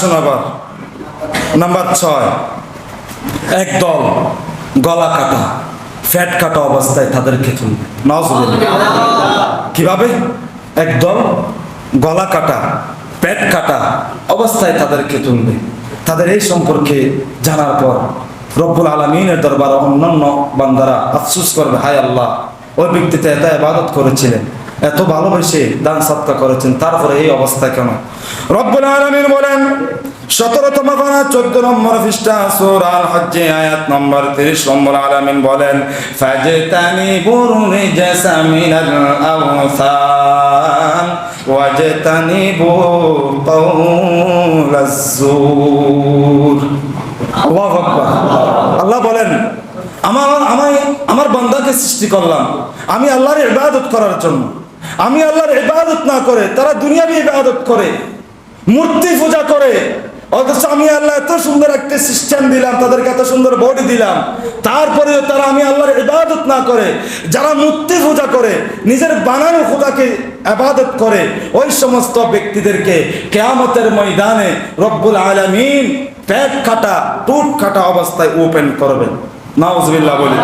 আসুন আবার নাম্বার 6, একদল গলা কাটা ফ্যাট কাটা অবস্থায় তাদেরকে তুলবে। নাউজুবিল্লাহ। কিভাবে? একদল গলা কাটা পেট কাটা অবস্থায় তাদেরকে তুলবে। তাদের এই সম্পর্কে জানার পর রব্বুল আলামিনের দরবারে অন্যান্য বান্দারা আফসোস করবে, হায় আল্লাহ, ওই ব্যক্তিতে এত ইবাদত করেছিলেন, এত ভালোবেসে দান সদকা করেছেন, তারপরে এই অবস্থা কেন? রব্বুল আলামিন বলেন 17তম পারা 14 নম্বর পৃষ্ঠা সূরা আল হজ্জ আয়াত নম্বর 30 রব্বুল আলামিন বলেন ফাজতানিবুর রিজসা মিনাল আওসান ওয়াজতানিবু কাওলাজ জুর। আল্লাহু আকবার। আল্লাহ বলেন আমার বান্দাকে সৃষ্টি করলাম আমি আল্লাহর ইবাদত করার জন্য। আমি আল্লাহর ইবাদত না করে তারা দুনিয়াবি ইবাদত করে, মূর্তি পূজা করে। অথচ আমি আল্লাহ এত সুন্দর একটা সিস্টেম দিলাম, তাদেরকে এত সুন্দর বডি দিলাম, তারপরেও তারা আমি আল্লাহর ইবাদত না করে যারা মূর্তি পূজা করে, নিজের বানানো খোদাকে ইবাদত করে, ওই সমস্ত ব্যক্তিদেরকে কিয়ামতের ময়দানে রব্বুল আলামিন পেট কাটা টুট কাটা অবস্থায় ওপেন করবেন। নাউজুবিল্লাহ বলি।